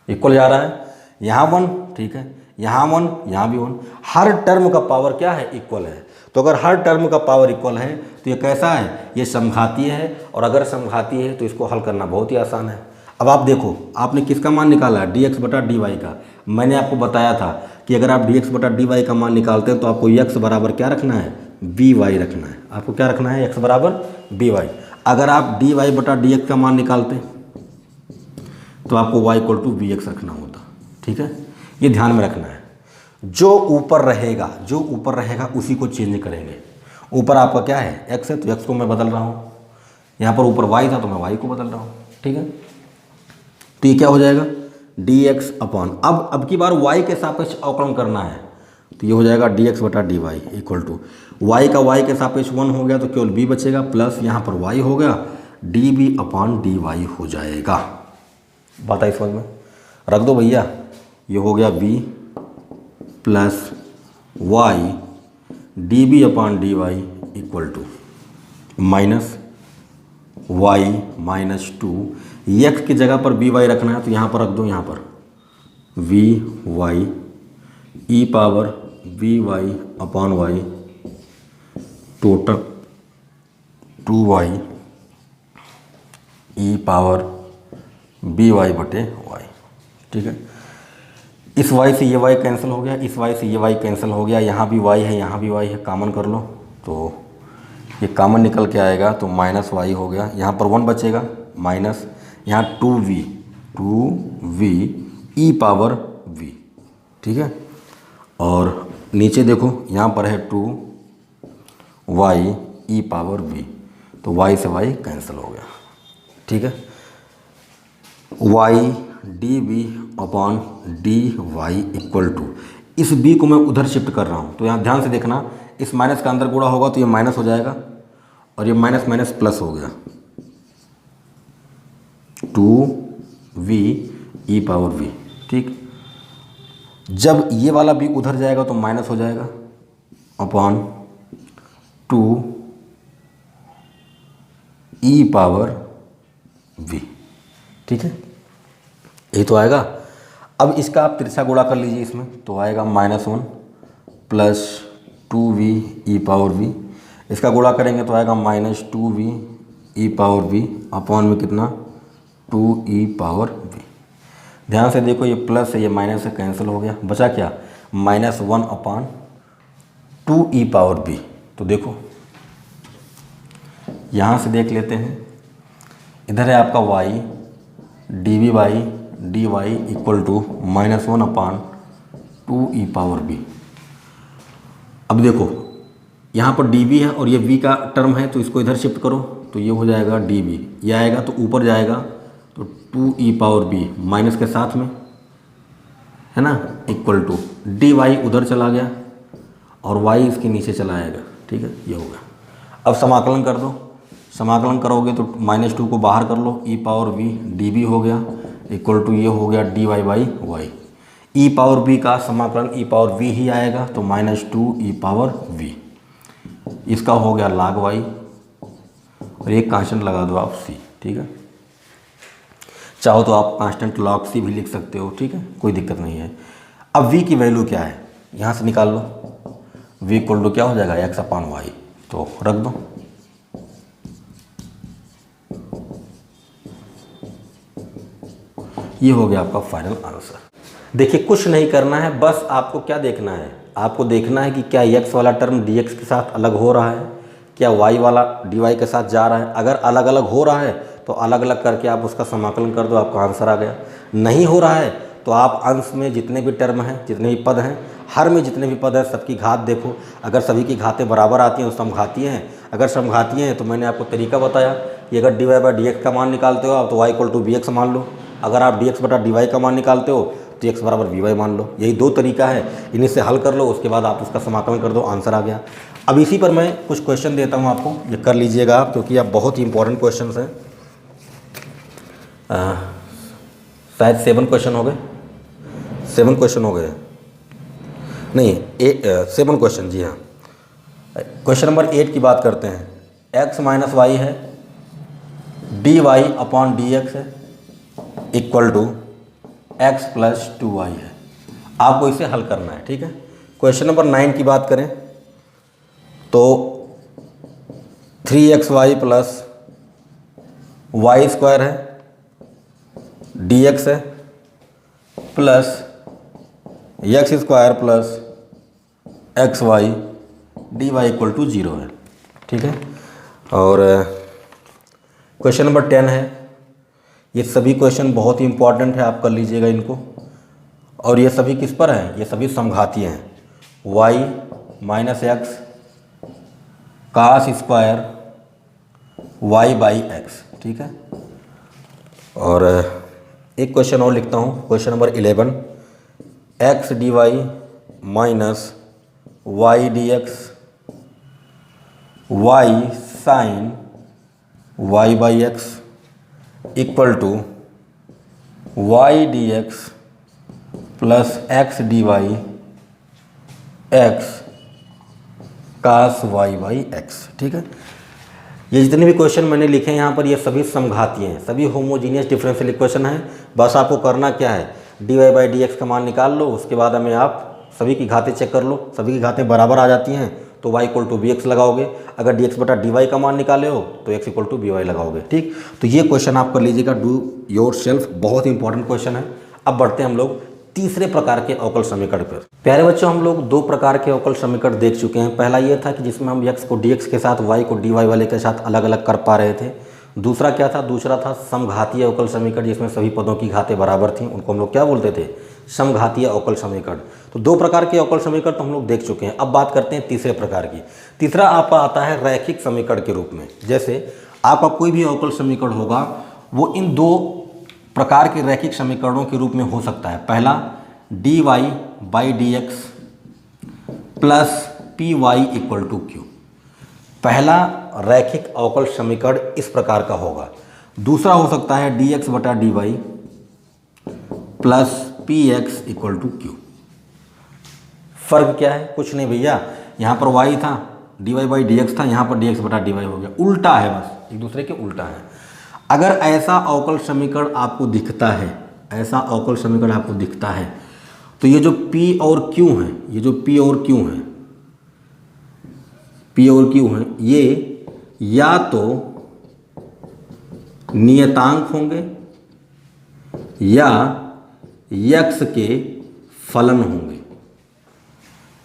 Speaker 1: इक्वल जा रहा है, यहाँ 1 ठीक है, यहाँ 1 यहाँ भी 1। हर टर्म का पावर क्या है, इक्वल है। तो अगर हर टर्म का पावर इक्वल है तो ये कैसा है, ये समघातीय है, और अगर समघातीय है तो इसको हल करना बहुत ही आसान है। अब आप देखो आपने किसका मान निकाला है, dx बटा dy का। मैंने आपको बताया था कि अगर आप dx बटा dy का मान निकालते हैं तो आपको x बराबर क्या रखना है, by रखना है। आपको क्या रखना है, x बराबर by। अगर आप dy बटा dx का मान निकालते तो आपको y इक्वल टू vx रखना होता। ठीक है, ये ध्यान में रखना है। जो ऊपर रहेगा उसी को चेंज करेंगे। ऊपर आपका क्या है, x है, तो x को मैं बदल रहा हूँ। यहाँ पर ऊपर y था तो मैं y को बदल रहा हूँ। ठीक है, तो ये क्या हो जाएगा, dx अपॉन, अब की बार y के सापेक्ष अवकलन करना है तो ये हो जाएगा dx बटा dy इक्वल टू y का y के सापेक्ष 1 हो गया तो केवल b बचेगा, प्लस यहाँ पर y हो गया, db अपॉन dy हो जाएगा। बात आई समझ में, रख दो भैया। ये हो गया b plus y d b upon d y equal to minus y minus 2, x की जगह पर बी वाई रखना है तो यहाँ पर रख दो, यहाँ पर v y e power v y upon y total 2y e power b y बटे वाई। ठीक है, इस y से ये y कैंसिल हो गया, इस y से ये y कैंसिल हो गया, यहाँ भी y है यहाँ भी y है, कॉमन कर लो तो ये कॉमन निकल के आएगा तो माइनस y हो गया, यहाँ पर 1 बचेगा, माइनस यहाँ 2v ई पावर v। ठीक है, और नीचे देखो यहाँ पर है 2y ई पावर v, तो y से y कैंसिल हो गया। ठीक है, y d b upon d y equal to, इस b को मैं उधर शिफ्ट कर रहा हूँ तो यहाँ ध्यान से देखना, इस माइनस का अंदर गुणा होगा तो ये माइनस हो जाएगा और ये माइनस माइनस प्लस हो गया, 2v ई पावर v। ठीक, जब ये वाला b उधर जाएगा तो माइनस हो जाएगा अपॉन 2 ई पावर v। ठीक है, यही तो आएगा। अब इसका आप तिरछा गुणा कर लीजिए इसमें, तो आएगा -1 प्लस 2v ई पावर v। इसका गुणा करेंगे तो आएगा -2v ई पावर v अपॉन में कितना 2e पावर v। ध्यान से देखो, ये प्लस है ये माइनस से कैंसिल हो गया, बचा क्या -1 अपॉन 2e पावर v। तो देखो यहाँ से देख लेते हैं, इधर है आपका y dv by dy equal to -1 upon 2e power v। अब देखो यहाँ पर dv है और ये v का टर्म है, तो इसको इधर शिफ्ट करो तो ये हो जाएगा dv, ये आएगा तो ऊपर जाएगा तो 2e पावर v माइनस के साथ में है ना, इक्वल टू dy उधर चला गया और y इसके नीचे चला आएगा। ठीक है, ये होगा। अब समाकलन कर दो, समाकलन करोगे तो -2 को बाहर कर लो, e पावर v dv हो गया इक्वल टू ये हो गया dy by y। e power v का समाकलन e पावर v ही आएगा, तो -2 e पावर v, इसका हो गया log y और एक कांस्टेंट लगा दो आप c। ठीक है, चाहो तो आप कांस्टेंट log c भी लिख सकते हो। ठीक है, कोई दिक्कत नहीं है। अब v की वैल्यू क्या है यहाँ से निकाल लो, v इक्वल टू क्या हो जाएगा x अपॉन y, तो रख दो। ये हो गया आपका फाइनल आंसर। देखिए कुछ नहीं करना है, बस आपको क्या देखना है, आपको देखना है कि क्या x वाला टर्म dx के साथ अलग हो रहा है, क्या y वाला dy के साथ जा रहा है। अगर अलग अलग हो रहा है तो अलग अलग करके आप उसका समाकलन कर दो, आपका आंसर आ गया। नहीं हो रहा है तो आप अंश में जितने भी टर्म हैं, जितने भी पद हैं, हर में जितने भी पद हैं सबकी घात देखो। अगर सभी की घातें बराबर आती हैं तो समघातीय हैं, अगर समघातीय हैं तो मैंने आपको तरीका बताया कि अगर dy बाई dx का मान निकालते हो आप तो y इक्वल टू bx मान लो, अगर आप dx बटा dy का मान निकालते हो तो x बराबर vy मान लो। यही दो तरीका है, इन्हीं से हल कर लो, उसके बाद आप उसका समाकलन कर दो, आंसर आ गया। अब इसी पर मैं कुछ क्वेश्चन देता हूँ आपको, ये कर लीजिएगा आप, क्योंकि आप बहुत ही इंपॉर्टेंट क्वेश्चन हैं। शायद 7 क्वेश्चन हो गए, 7 क्वेश्चन हो गए, नहीं 7 क्वेश्चन, जी हाँ। क्वेश्चन नंबर 8 की बात करते हैं। x माइनस वाई है, dy अपॉन dx है equal to x plus 2y है। आपको इसे हल करना है। ठीक है, क्वेश्चन नंबर 9 की बात करें तो 3xy प्लस वाई स्क्वायर है, dx है, plus x square plus xy dy equal to 0 है। ठीक है, और क्वेश्चन नंबर 10 है। ये सभी क्वेश्चन बहुत ही इंपॉर्टेंट है, आप कर लीजिएगा इनको। और ये सभी किस पर हैं, ये सभी समघातीय हैं। y minus x cos square y by x. ठीक है, और एक क्वेश्चन और लिखता हूँ, question number 11, x dy minus y dx y sine y by x equal to y dx plus x dy x cos y by x. ठीक है, ये जितने भी क्वेश्चन मैंने लिखे हैं यहाँ पर, ये सभी समघातीय हैं, सभी होमोजीनियस डिफरेंशियल इक्वेशन हैं। बस आपको करना क्या है, dy बाई dx का मान निकाल लो, उसके बाद हमें आप सभी की घातें चेक कर लो, सभी की घातें बराबर आ जाती हैं तो y इक्वल टू bx लगाओगे। अगर dx बटा dy का मान निकाले हो तो x इक्वल टू by लगाओगे। ठीक, तो ये क्वेश्चन आप कर लीजिएगा, डू योर सेल्फ, बहुत ही इंपॉर्टेंट क्वेश्चन है। अब बढ़ते हैं हम लोग तीसरे प्रकार के अवकल समीकरण पर। प्यारे बच्चों, हम लोग 2 प्रकार के अवकल समीकरण देख चुके हैं। पहला ये था कि जिसमें हम x को dx के साथ y को dy वाले के साथ अलग अलग कर पा रहे थे। दूसरा क्या था, दूसरा था समघातीय अवकल समीकरण, जिसमें सभी पदों की घातें बराबर थीं, उनको हम लोग क्या बोलते थे, समघातीय अवकल समीकरण। तो 2 प्रकार के अवकल समीकरण तो हम लोग देख चुके हैं। अब बात करते हैं तीसरे प्रकार की। तीसरा आपका आता है रैखिक समीकरण के रूप में। जैसे आपका कोई भी अवकल समीकरण होगा वो इन 2 प्रकार के रैखिक समीकरणों के रूप में हो सकता है। पहला dy by dx plus py equal to q, पहला रैखिक अवकल समीकरण इस प्रकार का होगा। दूसरा हो सकता है dx बटा dy plus px equal to q। फर्क क्या है, कुछ नहीं भैया, यहाँ पर y था, dy बाई dx था, यहाँ पर dx बटा dy हो गया, उल्टा है, बस एक दूसरे के उल्टा है। अगर ऐसा अवकल समीकरण आपको दिखता है, ऐसा अवकल समीकरण आपको दिखता है तो ये जो P और Q है, ये जो P और Q है, P और Q है, ये या तो नियतांक होंगे या यक्स के फलन होंगे।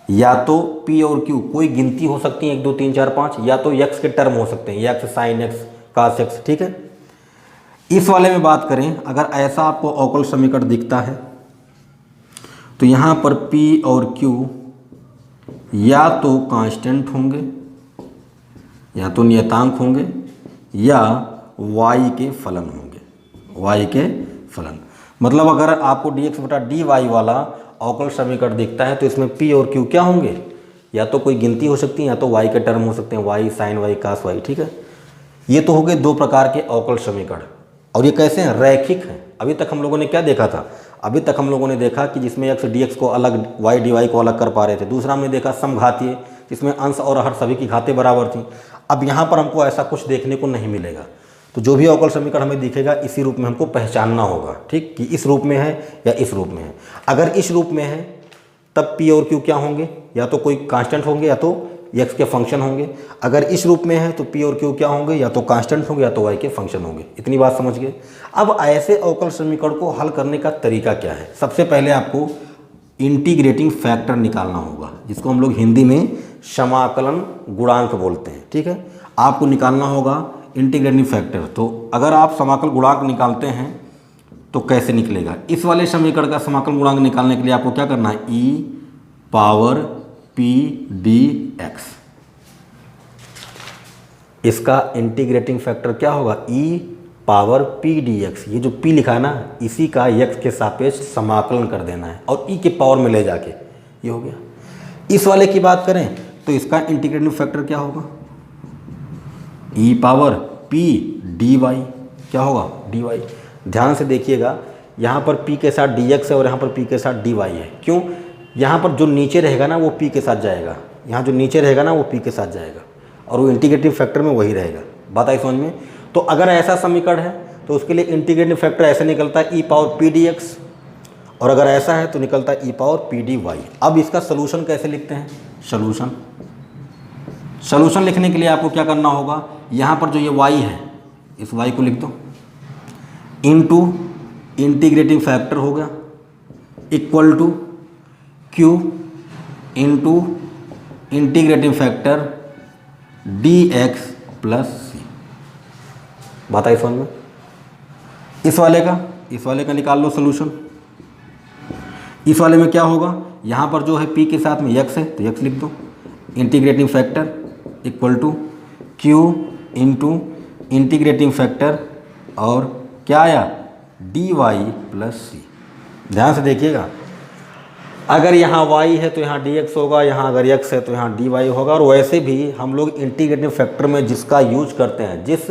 Speaker 1: या तो P और Q कोई गिनती हो सकती है 1 2 3 4 5, या तो यक्स के टर्म हो सकते हैं, यक्स साइन एक्स कास एक्स। ठीक है, इस वाले में बात करें, अगर ऐसा आपको अवकल समीकरण दिखता है तो यहाँ पर P और Q या तो कांस्टेंट होंगे, या तो नियतांक होंगे, या y के फलन होंगे, y के फलन। मतलब अगर आपको dx बटा dy वाला अवकल समीकरण दिखता है तो इसमें P और Q क्या होंगे, या तो कोई गिनती हो सकती है, या तो y के टर्म हो सकते हैं, y साइन y कास y। ठीक है, ये तो हो गए दो प्रकार के अवकल समीकरण। और ये कैसे हैं, रैखिक हैं। अभी तक हम लोगों ने क्या देखा था, अभी तक हम लोगों ने देखा कि जिसमें x dx को अलग, y dy को अलग कर पा रहे थे। दूसरा हमने देखा समघातीय, जिसमें अंश और हर सभी की घातें बराबर थी। अब यहाँ पर हमको ऐसा कुछ देखने को नहीं मिलेगा। तो जो भी अवकल समीकरण हमें दिखेगा इसी रूप में हमको पहचानना होगा। ठीक, कि इस रूप में है या इस रूप में है। अगर इस रूप में है तब P और Q क्या होंगे, या तो कोई कांस्टेंट होंगे या तो x के फंक्शन होंगे। अगर इस रूप में है तो P और Q क्या होंगे, या तो कांस्टेंट होंगे या तो y के फंक्शन होंगे। इतनी बात समझ गए। अब ऐसे अवकल समीकरण को हल करने का तरीका क्या है, सबसे पहले आपको इंटीग्रेटिंग फैक्टर निकालना होगा, जिसको हम लोग हिंदी में समाकलन गुणांक बोलते हैं। ठीक है, आपको निकालना होगा इंटीग्रेटिंग फैक्टर। तो अगर आप समाकल गुणांक निकालते हैं तो कैसे निकलेगा, इस वाले समीकरण का समाकल गुणांक निकालने के लिए आपको क्या करना है, e पावर p dx। इसका इंटीग्रेटिंग फैक्टर क्या होगा, e पावर p dx। ये जो p लिखा है ना, इसी का x के सापेक्ष समाकलन कर देना है और e के पावर में ले जाके, ये हो गया। इस वाले की बात करें तो इसका इंटीग्रेटिंग फैक्टर क्या होगा, e पावर p dy। क्या होगा, dy। ध्यान से देखिएगा, यहाँ पर p के साथ dx है और यहाँ पर p के साथ dy है। क्यों, यहाँ पर जो नीचे रहेगा ना वो p के साथ जाएगा, यहाँ जो नीचे रहेगा ना वो p के साथ जाएगा, और वो इंटीग्रेटिंग फैक्टर में वही रहेगा। बात आई समझ में। तो अगर ऐसा समीकरण है तो उसके लिए इंटीग्रेटिंग फैक्टर ऐसे निकलता है e पावर p dx, और अगर ऐसा है तो निकलता है e पावर p dy। अब इसका सोल्यूशन कैसे लिखते हैं, सोल्यूशन लिखने के लिए आपको क्या करना होगा, यहाँ पर जो ये y है इस y को लिख दो, इनटू इंटीग्रेटिंग फैक्टर होगा equal to q into integrating factor dx plus c। बात आई समझ में। इस वाले का निकाल लो सोल्यूशन। इस वाले में क्या होगा, यहाँ पर जो है p के साथ में x है तो x लिख दो, integrating factor equal to q into integrating factor और क्या आया, dy प्लस c। ध्यान से देखिएगा, अगर यहाँ y है तो यहाँ dx होगा, यहाँ अगर x है तो यहाँ dy होगा। और वैसे भी हम लोग इंटीग्रेटिंग फैक्टर में जिसका यूज करते हैं, जिस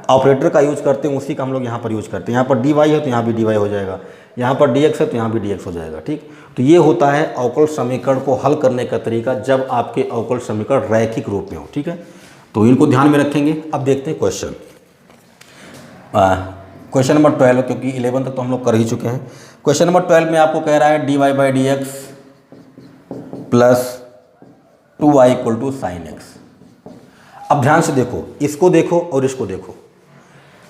Speaker 1: ऑपरेटर का यूज करते हैं उसी का हम लोग यहाँ पर यूज करते हैं। यहाँ पर dy है तो यहाँ भी dy हो जाएगा, यहाँ पर dx है तो यहाँ भी dx हो जाएगा। ठीक, तो ये होता है अवकल समीकरण को हल करने का तरीका जब आपके अवकल समीकरण रैखिक रूप में हो। ठीक है, तो इनको ध्यान में रखेंगे। अब देखते हैं क्वेश्चन नंबर 12, क्योंकि 11 तक तो हम लोग कर ही चुके हैं। क्वेश्चन नंबर 12 में आपको कह रहा है dy by d x plus 2y equal to sine x. अब ध्यान से देखो, इसको देखो और इसको देखो,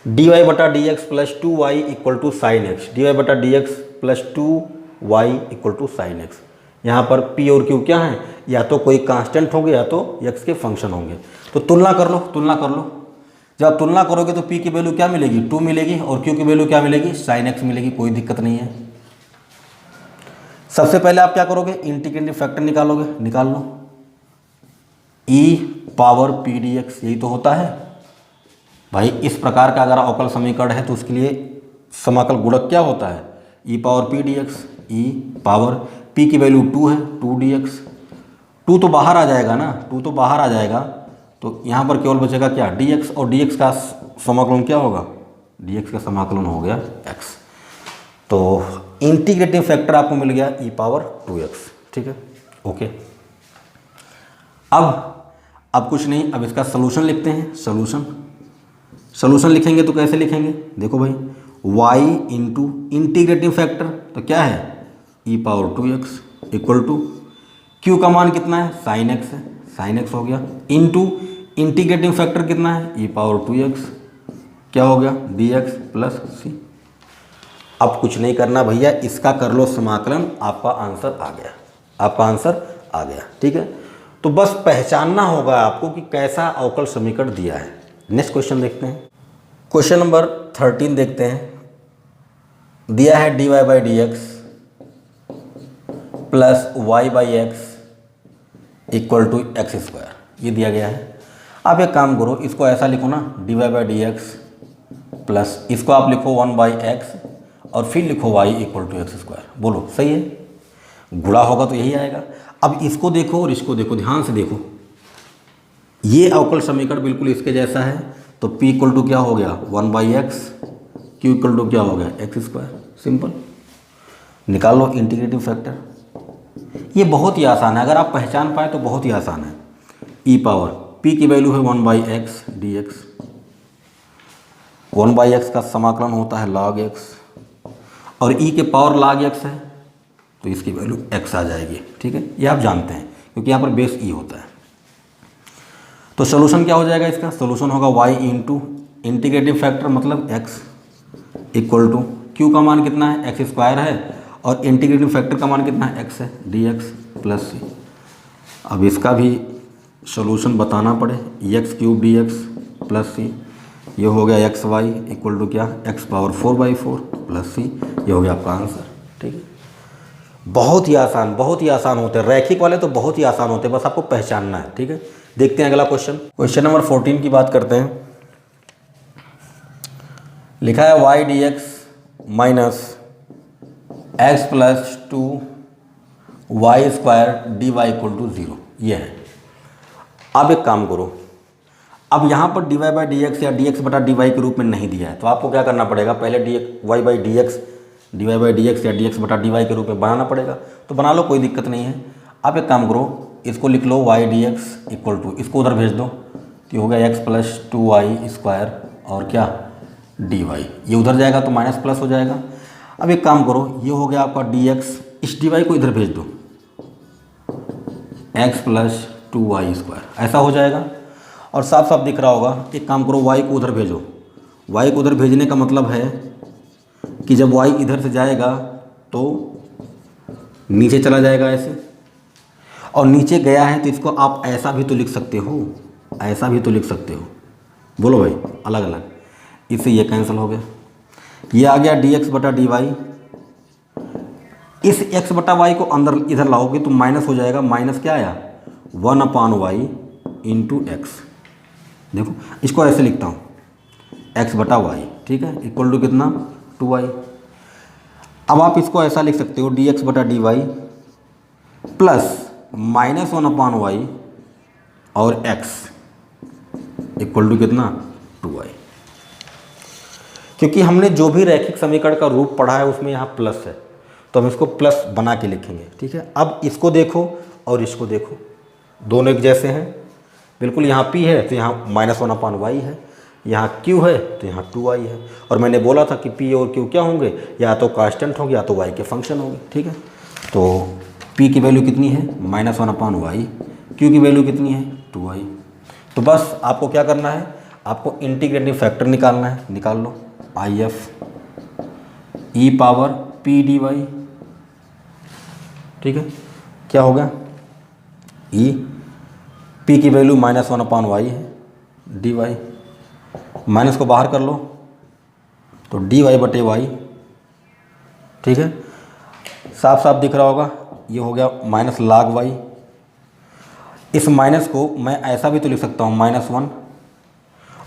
Speaker 1: dy बटा d x plus 2y equal to sine x, dy बटा d x plus 2y equal to sine x. यहाँ पर p और q क्या है, या तो कोई कांस्टेंट होंगे या तो x के फंक्शन होंगे। तो तुलना कर लो। जब आप तुलना करोगे तो p की वैल्यू क्या मिलेगी, 2 मिलेगी, और q की वैल्यू क्या मिलेगी, साइन x मिलेगी। कोई दिक्कत नहीं है। सबसे पहले आप क्या करोगे, इंटीग्रेटिंग फैक्टर निकाल लो। e पावर p dx, यही तो होता है भाई। इस प्रकार का अगर अवकल समीकरण है तो उसके लिए समाकल गुणक क्या होता है, e power p dx। e power p की वैल्यू 2 है, 2 dx। 2 तो बाहर आ जाएगा ना, 2 तो बाहर आ जाएगा, तो यहाँ पर केवल बचेगा क्या, dx, और dx का समाकलन क्या होगा, dx का समाकलन हो गया x। तो इंटीग्रेटिंग फैक्टर आपको मिल गया e पावर 2x। ठीक है, ओके। अब कुछ नहीं, अब इसका सोल्यूशन लिखते हैं। सोल्यूशन लिखेंगे तो कैसे लिखेंगे, देखो भाई, वाई इंटू इंटीग्रेटिंग फैक्टर तो क्या है e power 2x equal to q का मान कितना है साइन एक्स है, साइन एक्स हो गया, इंटू इंटीग्रेटिंग फैक्टर कितना है ई पावर 2x क्या हो गया dx प्लस सी। अब कुछ नहीं करना भैया, इसका कर लो समाकलन, आपका आंसर आ गया, आपका आंसर आ गया। ठीक है, तो बस पहचानना होगा आपको कि कैसा अवकल समीकरण दिया है। नेक्स्ट क्वेश्चन देखते हैं। क्वेश्चन नंबर 13 देखते हैं। दिया है dy by d x plus y by x equal to x square, ये दिया गया है। आप एक काम करो, इसको ऐसा लिखो ना dy by d x plus इसको आप लिखो 1 बाई एक्स और फिर लिखो y equal to x square. बोलो सही है, गुणा होगा तो यही आएगा। अब इसको देखो और इसको देखो, ध्यान से देखो, ये अवकल समीकरण बिल्कुल इसके जैसा है। तो p इक्वल टू क्या हो गया 1 by x, q equal to क्या हो गया एक्स स्क्वायर। सिंपल, निकाल लो इंटीग्रेटिव फैक्टर। ये बहुत ही आसान है, अगर आप पहचान पाए तो बहुत ही आसान है। e पावर p की वैल्यू है 1 by x D x, 1 by x का समाकलन होता है log x और e के पावर log x है तो इसकी वैल्यू x आ जाएगी। ठीक है, ये आप जानते हैं क्योंकि यहाँ पर बेस e होता है। तो सोल्यूशन क्या हो जाएगा इसका, सोल्यूशन होगा y इंटू इंटीग्रेटिव फैक्टर मतलब x इक्वल टू q का मान कितना है एक्स स्क्वायर है और इंटीग्रेटिव फैक्टर का मान कितना है x है dx प्लस सी। अब इसका भी सोल्यूशन बताना पड़े, एक्स क्यूब dx प्लस सी, ये हो गया एक्स वाई इक्वल टू क्या एक्स पावर 4/4 प्लस सी, ये हो गया आपका आंसर। ठीक है, बहुत ही आसान, बहुत ही आसान होते हैं, रैखिक वाले तो बहुत ही आसान होते हैं, बस आपको पहचानना है। ठीक है, देखते हैं अगला क्वेश्चन। क्वेश्चन नंबर 14 की बात करते हैं। लिखा है y dx minus x plus 2 y square d y equal to 0, ये है। अब एक काम करो, अब यहाँ पर dy बाई डी एक्स या dx बटा dy के रूप में नहीं दिया है तो आपको क्या करना पड़ेगा, पहले y by d x dy by d x या dx बटा dy के रूप में बनाना पड़ेगा। तो बना लो, कोई दिक्कत नहीं है। आप एक काम करो, इसको लिख लो y dx इक्वल टू, इसको उधर भेज दो तो हो गया x प्लस 2y स्क्वायर और क्या dy, ये उधर जाएगा तो माइनस प्लस हो जाएगा। अब एक काम करो, ये हो गया आपका dx, इस dy को इधर भेज दो x प्लस 2y स्क्वायर, ऐसा हो जाएगा। और साफ साफ दिख रहा होगा, एक काम करो y को उधर भेजो, y को उधर भेजने का मतलब है कि जब y इधर से जाएगा तो नीचे चला जाएगा ऐसे, और नीचे गया है तो इसको आप ऐसा भी तो लिख सकते हो, ऐसा भी तो लिख सकते हो। बोलो भाई, अलग अलग, इससे ये कैंसिल हो गया, ये आ गया dx बटा dy। इस x बटा y को अंदर इधर लाओगे तो माइनस हो जाएगा, माइनस क्या आया 1/y इंटू एक्स। देखो इसको ऐसे लिखता हूँ x बटा वाई, ठीक है, इक्वल टू कितना 2y। अब आप इसको ऐसा लिख सकते हो dx बटा dy प्लस माइनस 1/y और x इक्वल टू कितना 2y। क्योंकि हमने जो भी रैखिक समीकरण का रूप पढ़ा है उसमें यहाँ प्लस है तो हम इसको प्लस बना के लिखेंगे। ठीक है, अब इसको देखो और इसको देखो, दोनों एक जैसे हैं बिल्कुल। यहाँ p है तो यहाँ माइनस 1/y है, यहाँ q है तो यहाँ 2y है। और मैंने बोला था कि p और q क्या होंगे, या तो कांस्टेंट होंगे या तो y के फंक्शन होंगे। ठीक है, तो p की वैल्यू कितनी है माइनस 1/y, q की वैल्यू कितनी है 2y। तो बस आपको क्या करना है, आपको इंटीग्रेटिव फैक्टर निकालना है, निकाल लो IF e power p dy। ठीक है, क्या होगा e, p की वैल्यू माइनस 1/y है dy, माइनस को बाहर कर लो तो dy बटे y। ठीक है, साफ साफ दिख रहा होगा, ये हो गया माइनस log y। इस माइनस को मैं ऐसा भी तो लिख सकता हूँ -1,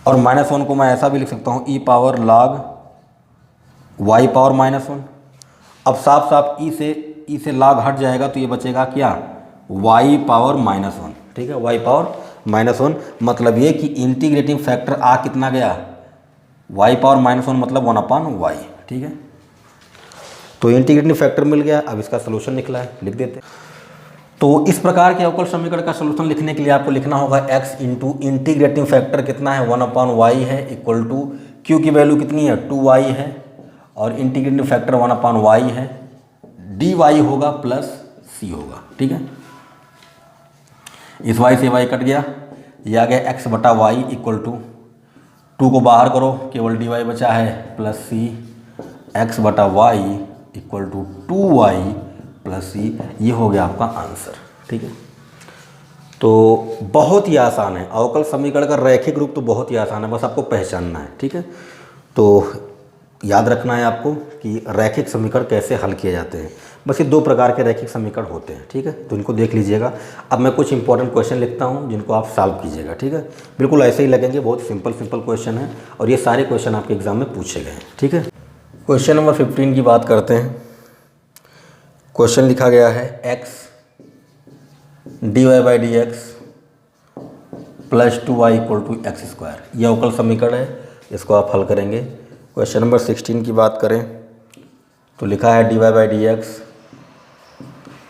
Speaker 1: और -1 को मैं ऐसा भी लिख सकता हूँ e power log y power -1। अब साफ साफ e से log हट जाएगा तो ये बचेगा क्या y पावर -1। ठीक है, y पावर -1, मतलब ये कि इंटीग्रेटिंग फैक्टर आ कितना गया y पावर -1 मतलब 1/y। ठीक है, तो इंटीग्रेटिंग फैक्टर मिल गया। अब इसका सोल्यूशन निकला है, लिख देते हैं। तो इस प्रकार के अवकल समीकरण का सोल्यूशन लिखने के लिए आपको लिखना होगा x इंटू इंटीग्रेटिंग फैक्टर कितना है 1/y है इक्वल टू q की वैल्यू कितनी है 2y है, और इंटीग्रेटिंग फैक्टर 1/y है, dy होगा प्लस c होगा। ठीक है, इस y से y कट गया, ये आ गया x/y इक्वल टू 2 को बाहर करो, केवल dy बचा है plus c, x/y equal to 2y plus c। ये हो गया आपका आंसर। ठीक है, तो बहुत ही आसान है अवकल समीकरण का रैखिक रूप, तो बहुत ही आसान है, बस आपको पहचानना है। ठीक है, तो याद रखना है आपको कि रैखिक समीकरण कैसे हल किए जाते हैं। बस ये 2 प्रकार के रैखिक समीकरण होते हैं। ठीक है, तो इनको देख लीजिएगा। अब मैं कुछ इंपॉर्टेंट क्वेश्चन लिखता हूँ जिनको आप सॉल्व कीजिएगा। ठीक है, बिल्कुल ऐसे ही लगेंगे, बहुत सिंपल क्वेश्चन है और ये सारे क्वेश्चन आपके एग्जाम में पूछे गए हैं। ठीक है, क्वेश्चन नंबर 15 की बात करते हैं। क्वेश्चन लिखा गया है x dy/dx plus 2y equal to x²। यह अवकल समीकरण है, इसको आप हल करेंगे। क्वेश्चन नंबर 16 की बात करें तो लिखा है dy/dx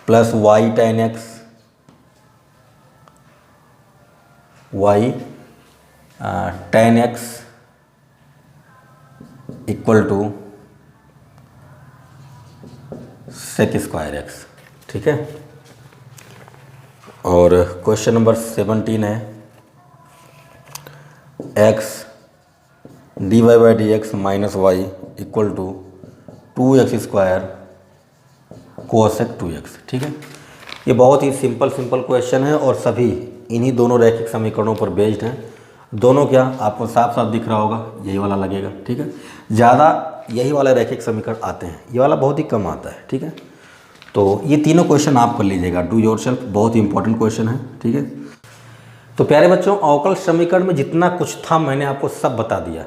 Speaker 1: plus y tan x tan x equal to sec²x। ठीक है, और क्वेश्चन नंबर 17 है x dy/dx minus y equal to 2x² cosec 2x। ठीक है, ये बहुत ही सिंपल क्वेश्चन है और सभी इन्हीं दोनों रैखिक समीकरणों पर बेस्ड हैं। दोनों क्या आपको साफ दिख रहा होगा, यही वाला लगेगा। ठीक है, ज़्यादा यही वाला रैखिक समीकरण आते हैं, ये वाला बहुत ही कम आता है। ठीक है, तो ये तीनों क्वेश्चन आप कर लीजिएगा, डू योरसेल्फ, बहुत ही इंपॉर्टेंट क्वेश्चन है। ठीक है, तो प्यारे बच्चों, अवकल समीकरण में जितना कुछ था मैंने आपको सब बता दिया।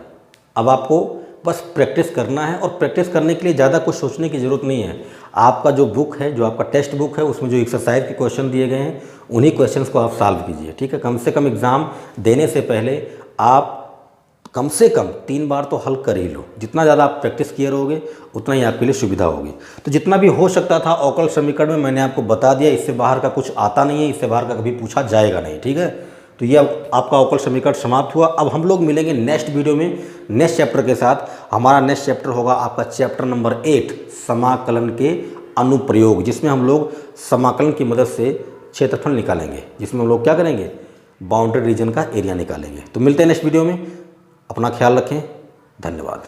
Speaker 1: अब आपको बस प्रैक्टिस करना है और प्रैक्टिस करने के लिए ज़्यादा कुछ सोचने की ज़रूरत नहीं है। आपका जो बुक है, जो आपका टेक्स्ट बुक है, उसमें जो एक्सरसाइज के क्वेश्चन दिए गए हैं उन्हीं क्वेश्चंस को आप सॉल्व कीजिए। ठीक है, कम से कम एग्ज़ाम देने से पहले आप कम से कम 3 बार तो हल कर ही लो। जितना ज़्यादा आप प्रैक्टिस किए रहोगे उतना ही आपके लिए सुविधा होगी। तो जितना भी हो सकता था अवकल समीकरण में मैंने आपको बता दिया, इससे बाहर का कुछ आता नहीं है, इससे बाहर का कभी पूछा जाएगा नहीं। ठीक है, तो ये आपका अवकल समीकरण समाप्त हुआ। अब हम लोग मिलेंगे नेक्स्ट वीडियो में नेक्स्ट चैप्टर के साथ। हमारा नेक्स्ट चैप्टर होगा आपका चैप्टर नंबर 8 समाकलन के अनुप्रयोग, जिसमें हम लोग समाकलन की मदद से क्षेत्रफल निकालेंगे, जिसमें हम लोग क्या करेंगे, बाउंड्री रीजन का एरिया निकालेंगे। तो मिलते हैं नेक्स्ट वीडियो में, अपना ख्याल रखें, धन्यवाद।